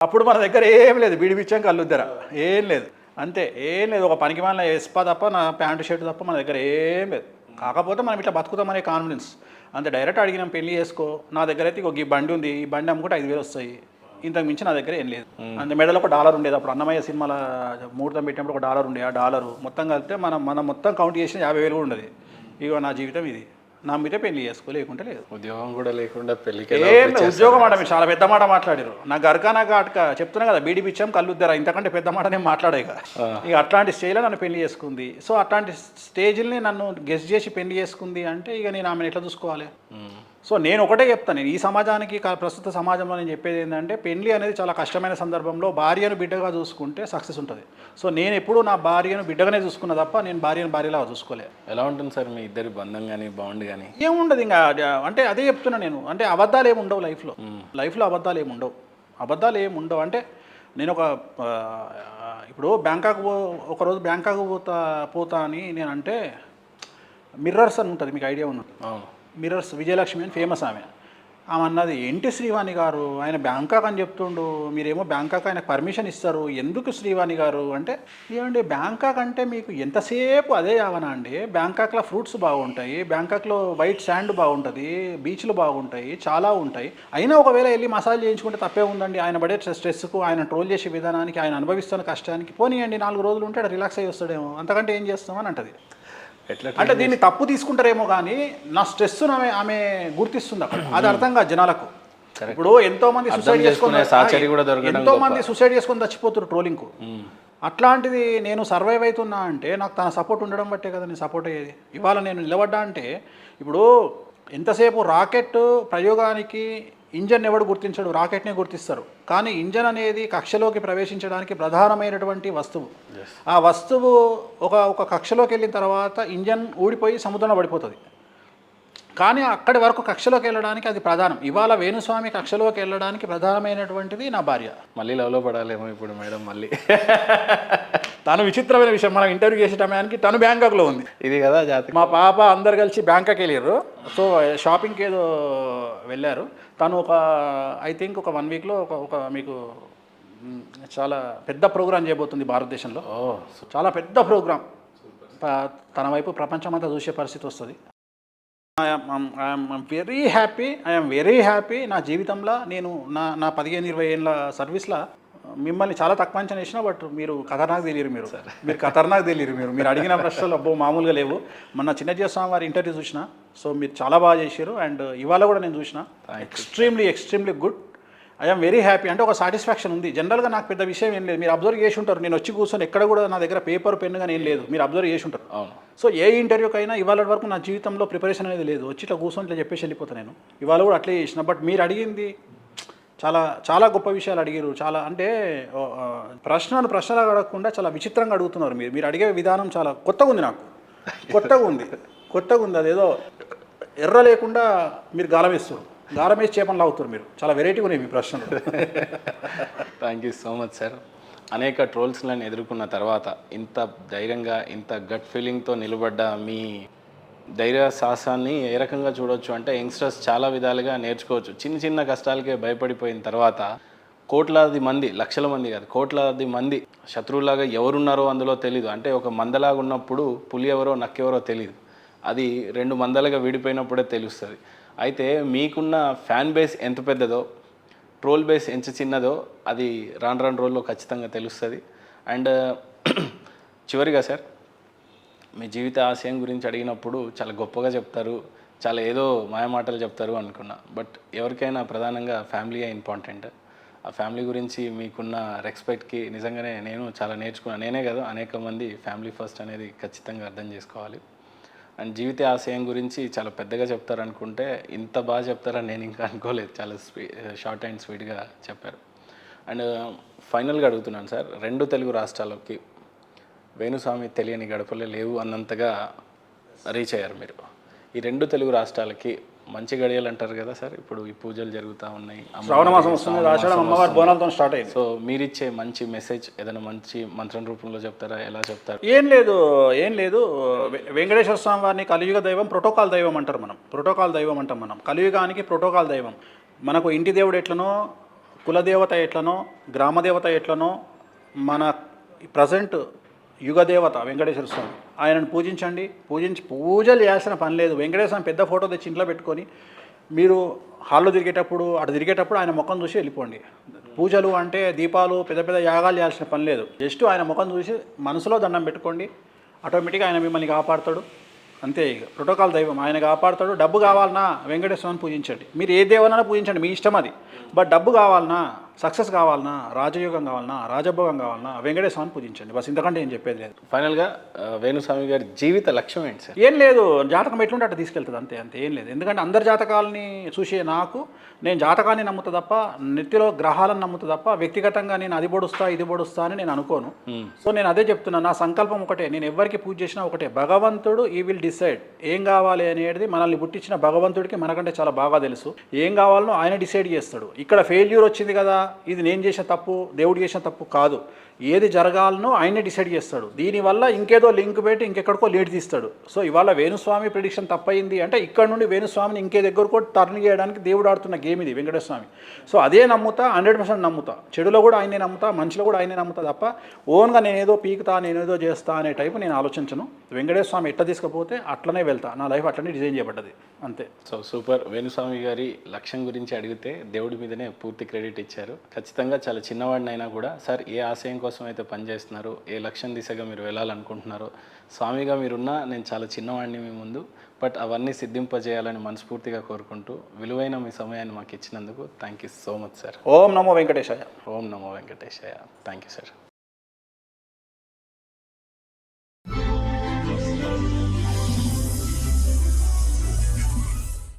అప్పుడు మన దగ్గర ఏం లేదు, బీడిపిచ్చాం కళ్ళుద్దర ఏం లేదు, అంతే ఏం లేదు. ఒక పనికి మన ఎస్పా తప్ప, నా ప్యాంటు షర్ట్ తప్ప మన దగ్గర ఏం లేదు. కాకపోతే మనం ఇట్లా బతుకుతామనే కాన్ఫిడెన్స్ అంతే. డైరెక్ట్ అడిగినాం పెళ్లి చేసుకో, నా దగ్గర అయితే ఈ బండి ఉంది, ఈ బండి అమ్ముకుంటే 5,000 వస్తాయి, ఇంతకు మించి నా దగ్గర ఏం లేదు. అంతే. మెడలో ఒక $1 ఉండేది అప్పుడు, అన్నమయ్య సినిమాల ముహూర్తం పెట్టినప్పుడు ఒక $1 ఉండే. ఆ డాలరు మొత్తం కలిపితే మనం మొత్తం కౌంట్ చేసిన 50,000 కూడా ఉండదు. ఇగో నా జీవితం ఇది, నమ్మితే పెళ్లి చేసుకో, లేకుంటే లేదు. ఉద్యోగం కూడా లేకుండా పెళ్లికి ఏం ఉద్యోగం మాట, మీరు చాలా పెద్ద మాట మాట్లాడారు. నా గరకానా అటుక చెప్తున్నా కదా, బీడి పిచ్చాం కళ్ళుద్దరా, ఇంతకంటే పెద్ద మాట నేను మాట్లాడే కదా. ఇక అట్లాంటి స్టేజ్లో నన్ను పెళ్లి చేసుకుంది. సో అట్లాంటి స్టేజ్ని నన్ను గెస్ట్ చేసి పెళ్లి చేసుకుంది అంటే ఇక నేను ఆమెను ఎట్లా చూసుకోవాలి? సో నేను ఒకటే చెప్తాను, నేను ఈ సమాజానికి, ప్రస్తుత సమాజంలో నేను చెప్పేది ఏంటంటే, పెళ్లి అనేది చాలా కష్టమైన సందర్భంలో భార్యను బిడ్డగా చూసుకుంటే సక్సెస్ ఉంటుంది. సో నేను ఎప్పుడూ నా భార్యను బిడ్డగానే చూసుకున్నా తప్ప నేను భార్యను భార్యలా చూసుకోలేదు. ఎలా ఉంటుంది సార్ మీ ఇద్దరి బంధం కానీ బాండ్ కానీ? ఏముండదు ఇంకా, అంటే అదే చెప్తున్నా నేను, అంటే అబద్ధాలు ఏమి ఉండవు లైఫ్లో అబద్ధాలు ఏమి ఉండవు. అంటే నేను ఇప్పుడు బ్యాంకాక్ ఒకరోజు బ్యాంకాక్ పోతా అని నేను అంటే, మిర్రర్స్ అని ఉంటుంది, మీకు ఐడియా ఉన్నది. మిర్రర్స్ విజయలక్ష్మి అని ఫేమస్ ఆమె అన్నది, ఏంటి శ్రీవాణి గారు ఆయన బ్యాంకాక్ అని చెప్తుండు, మీరేమో బ్యాంకాక్ ఆయనకు పర్మిషన్ ఇస్తారు, ఎందుకు శ్రీవాణి గారు అంటే, ఏమండి బ్యాంకాక్ అంటే మీకు ఎంతసేపు అదే యావనా అండి? బ్యాంకాక్లో ఫ్రూట్స్ బాగుంటాయి, బ్యాంకాక్లో వైట్ శాండ్ బాగుంటుంది, బీచ్లు బాగుంటాయి, చాలా ఉంటాయి. అయినా ఒకవేళ వెళ్ళి మసాజ్ చేయించుకుంటే తప్పే ఉందండి? ఆయన పడే స్ట్రెస్కు, ఆయన ట్రోల్ చేసే విధానానికి, ఆయన అనుభవిస్తున్న కష్టానికి పోనీయండి, 4 రోజులు ఉంటే రిలాక్స్ అయ్యి వస్తాడేమో, అంతకంటే ఏం చేస్తామని అంటది. అంటే దీన్ని తప్పు తీసుకుంటారేమో కానీ నా స్ట్రెస్ ఆమె గుర్తిస్తుంది అక్కడ, అది అర్థం కాదు జనాలకు. ఇప్పుడు ఎంతో మంది సూసైడ్ చేసుకొని చచ్చిపోతున్నారు ట్రోలింగ్కు. అట్లాంటిది నేను సర్వైవ్ అవుతున్నా అంటే నాకు తన సపోర్ట్ ఉండడం బట్టే కదా నేను సపోర్ట్ అయ్యేది. ఇవాళ నేను నిలబడ్డా అంటే, ఇప్పుడు ఎంతసేపు రాకెట్ ప్రయోగానికి ఇంజన్ ఎవడు గుర్తించడు, రాకెట్నే గుర్తిస్తారు. కానీ ఇంజన్ అనేది కక్షలోకి ప్రవేశించడానికి ప్రధానమైనటువంటి వస్తువు. ఆ వస్తువు ఒక కక్షలోకి వెళ్ళిన తర్వాత ఇంజన్ ఊడిపోయి సముద్రంలో పడిపోతుంది. కానీ అక్కడి వరకు కక్షలోకి వెళ్ళడానికి అది ప్రధానం. ఇవాళ వేణుస్వామి కక్షలోకి వెళ్ళడానికి ప్రధానమైనటువంటిది నా భార్య. మళ్ళీ లవ్లో పడాలేమో ఇప్పుడు మేడం మళ్ళీ. తను విచిత్రమైన విషయం, మనం ఇంటర్వ్యూ చేసే టైంకి తను బ్యాంకాక్లో ఉంది. ఇది కదా జాతి. మా పాప అందరు కలిసి బ్యాంకాక్ వెళ్ళారు. సో షాపింగ్కి ఏదో వెళ్ళారు. తను ఐ థింక్ ఒక 1 వీక్లో ఒక మీకు చాలా పెద్ద ప్రోగ్రాం చేయబోతుంది భారతదేశంలో. చాలా పెద్ద ప్రోగ్రాం, తన వైపు ప్రపంచమంతా చూసే పరిస్థితి వస్తుంది. I'm very happy. నా జీవితంలో నేను నా 15-20 ఏళ్ళ సర్వీస్లో మిమ్మల్ని చాలా తక్కువ అంచనా వేసినా, బట్ మీరు ఖతర్నాక్ తెలియరు. మీరు ఖతర్నాక్ తెలియరు. మీరు అడిగిన ప్రశ్నలు అబ్బో మామూలుగా లేవు. మొన్న చిన్నజీవ స్వామి వారి ఇంటర్వ్యూ చూసిన, సో మీరు చాలా బాగా చేశారు. అండ్ ఇవాళ కూడా నేను చూసిన, extremely good. I'm very happy. అంటే ఒక సాటిస్ఫాక్షన్ ఉంది. జనరల్గా నాకు పెద్ద విషయం ఏం లేదు, మీరు అబ్జర్వ్ చేసి ఉంటారు. నేను వచ్చి కూర్చొని ఎక్కడ కూడా నా దగ్గర పేపర్ పెన్ను కానీ ఏం లేదు, మీరు అబ్జర్వ్ చేసి ఉంటారు. సో ఏ ఇంటర్వ్యూకైనా ఇవాళ వరకు నా జీవితంలో ప్రిపరేషన్ అనేది లేదు, వచ్చి ఇట్లా కూర్చొని ఇట్లా చెప్పేసి వెళ్ళిపోతాను నేను. ఇవాళ కూడా అట్లే చేసిన. బట్ మీరు అడిగింది చాలా చాలా గొప్ప విషయాలు అడిగారు. చాలా అంటే ప్రశ్నలు అడగకుండా చాలా విచిత్రంగా అడుగుతున్నారు. మీరు అడిగే విధానం చాలా కొత్తగా ఉంది, నాకు కొత్తగా ఉంది. అదేదో ఎర్ర లేకుండా మీరు గాలం వేసి చేపలు లాగుతారు. మీరు చాలా వెరైటీగా ఉన్నాయి మీ ప్రశ్నలు. Thank you so much sir. అనేక ట్రోల్స్లను ఎదుర్కొన్న తర్వాత ఇంత ధైర్యంగా, ఇంత గట్ ఫీలింగ్తో నిలబడ్డ మీ ధైర్య సాహసాన్ని ఏ రకంగా చూడవచ్చు అంటే, యంగ్స్టర్స్ చాలా విధాలుగా నేర్చుకోవచ్చు. చిన్న కష్టాలకే భయపడిపోయిన తర్వాత కోట్లాది మంది, లక్షల మంది కాదు, కోట్లాది మంది శత్రువులాగా ఎవరున్నారో అందులో తెలీదు. అంటే ఒక మందలాగా ఉన్నప్పుడు పులి ఎవరో నక్కెవరో తెలీదు, అది 2 మందలుగా విడిపోయినప్పుడే తెలుస్తుంది. అయితే మీకున్న ఫ్యాన్ బేస్ ఎంత పెద్దదో, ట్రోల్ బేస్ ఎంత చిన్నదో అది రాను రోజుల్లో ఖచ్చితంగా తెలుస్తుంది. అండ్ చివరిగా సార్, మీ జీవిత ఆశయం గురించి అడిగినప్పుడు చాలా గొప్పగా చెప్తారు, చాలా ఏదో మాయమాటలు చెప్తారు అనుకున్నా. బట్ ఎవరికైనా ప్రధానంగా ఫ్యామిలీయే ఇంపార్టెంట్. ఆ ఫ్యామిలీ గురించి మీకున్న రెస్పెక్ట్కి నిజంగానే నేను చాలా నేర్చుకున్నాను. నేనే కదా, అనేక మంది ఫ్యామిలీ ఫస్ట్ అనేది ఖచ్చితంగా అర్థం చేసుకోవాలి. అండ్ జీవిత ఆశయం గురించి చాలా పెద్దగా చెప్తారు అనుకుంటే, ఇంత బాగా చెప్తారని నేను ఇంకా అనుకోలేదు. చాలా షార్ట్ అండ్ స్వీట్గా చెప్పారు. అండ్ ఫైనల్గా అడుగుతున్నాను సార్, 2 తెలుగు రాష్ట్రాలకి వేణుస్వామి తెలియని గడపలే లేవు అన్నంతగా రీచ్ అయ్యారు మీరు. ఈ 2 తెలుగు రాష్ట్రాలకి మంచి గడియలు అంటారు కదా సార్. ఇప్పుడు ఈ పూజలు జరుగుతూ ఉన్నాయి, శ్రావణ మాసం వస్తుంది, అమ్మవారి బోనాలతో స్టార్ట్ అయింది. సో మీరిచ్చే మంచి మెసేజ్ ఏదైనా మంచి మంత్రం రూపంలో చెప్తారా? ఎలా చెప్తారు? ఏం లేదు. వెంకటేశ్వర స్వామి వారిని కలియుగ దైవం, ప్రోటోకాల్ దైవం అంటారు. మనం ప్రోటోకాల్ దైవం అంటాం. మనం కలియుగానికి ప్రోటోకాల్ దైవం. మనకు ఇంటి దేవుడు ఎట్లనో కులదేవత ఎట్లనో గ్రామదేవత ఎట్లనో మన ప్రజెంట్ యుగదేవత వెంకటేశ్వర స్వామి ఆయనను పూజించండి. పూజలు చేయాల్సిన పని లేదు. వెంకటేశ్వర స్వామి పెద్ద ఫోటో తెచ్చి ఇంట్లో పెట్టుకొని మీరు హాల్లో తిరిగేటప్పుడు అటు తిరిగేటప్పుడు ఆయన ముఖం చూసి వెళ్ళిపోండి. పూజలు అంటే దీపాలు పెద్ద పెద్ద యాగాలు చేయాల్సిన పని లేదు. జస్ట్ ఆయన ముఖం చూసి మనసులో దండం పెట్టుకోండి. ఆటోమేటిక్గా ఆయన మిమ్మల్ని కాపాడుతాడు. అంతే, ఇక ప్రోటోకాల్ దైవం ఆయన కాపాడుతాడు. డబ్బు కావాలన్నా వెంకటేశ్వరాన్ని పూజించండి. మీరు ఏ దేవునైనా పూజించండి, మీ ఇష్టం అది. బట్ డబ్బు కావాలన్నా, సక్సెస్ కావాలన్నా, రాజయోగం కావాలన్నా, రాజభోగం కావాలన్నా వెంకటేశ్వరాన్ని పూజించండి. బస్ ఇంతకంటే ఏం చెప్పేది లేదు. ఫైనల్గా వేణుస్వామి గారి జీవిత లక్ష్యం ఏంటి సార్? ఏం లేదు, జాతకం ఎట్లుంటే అట్లా తీసుకెళ్తుంది, అంతే అంతే, ఏం లేదు. ఎందుకంటే అందరి జాతకాలని చూసే నాకు, నేను జాతకాన్ని నమ్ముతా తప్ప, నెత్తిలో గ్రహాలను నమ్ముతా తప్ప, వ్యక్తిగతంగా నేను అది పొడుస్తా ఇది పొడుస్తా అని నేను అనుకోను. సో నేను అదే చెప్తున్నాను, నా సంకల్పం ఒకటే, నేను ఎవరికి పూజ చేసినా ఒకటే, భగవంతుడు ఈ విల్ డిసైడ్ ఏం కావాలి అనేది. మనల్ని పుట్టించిన భగవంతుడికి మనకంటే చాలా బాగా తెలుసు. ఏం కావాలనో ఆయన డిసైడ్ చేస్తాడు. ఇక్కడ ఫెయిల్యూర్ వచ్చింది కదా, ఇది నేను చేసిన తప్పు, దేవుడు చేసిన తప్పు కాదు. ఏది జరగాలనో ఆయనే డిసైడ్ చేస్తాడు. దీనివల్ల ఇంకేదో లింక్ పెట్టి ఇంకెక్కడికో లీడ్ తీస్తాడు. సో ఇవాళ వేణుస్వామి ప్రిడిక్షన్ తప్పయింది అంటే ఇక్కడ నుండి వేణుస్వామిని ఇంకే దగ్గరకో టర్న్ చేయడానికి దేవుడు ఆడుతున్న గేమ్ ఇది వెంకటేశ్వర స్వామి. సో అదే నమ్ముతా, 100% నమ్ముతా. చెడులో కూడా ఆయనే నమ్ముతా, మంచిలో కూడా ఆయనే నమ్ముతా తప్ప ఓన్గా నేనేదో పీకుతా, నేనేదో చేస్తా అనే టైపు నేను ఆలోచించను. వెంకటేశ్వర స్వామి ఎట్లా తీసుకపోతే అట్లనే వెళ్తా. నా లైఫ్ అట్లనే డిజైన్ చేయబడ్డది, అంతే. So super. వేణుస్వామి గారి లక్ష్యం గురించి అడిగితే దేవుడి మీదనే పూర్తి క్రెడిట్ ఇచ్చారు. ఖచ్చితంగా చాలా చిన్నవాడినైనా కూడా సార్ ఏ ఆశయం కోసం అయితే పనిచేస్తున్నారు, ఏ లక్ష్యం దిశగా మీరు వెళ్ళాలనుకుంటున్నారో, స్వామిగా మీరున్నా నేను చాలా చిన్నవాడిని మీ ముందు, బట్ అవన్నీ సిద్ధింపజేయాలని మనస్ఫూర్తిగా కోరుకుంటూ విలువైన మీ సమయాన్ని మాకు ఇచ్చినందుకు thank you so much sir. ఓం నమో వెంకటేశాయ. ఓం నమో వెంకటేశాయ. Thank you sir.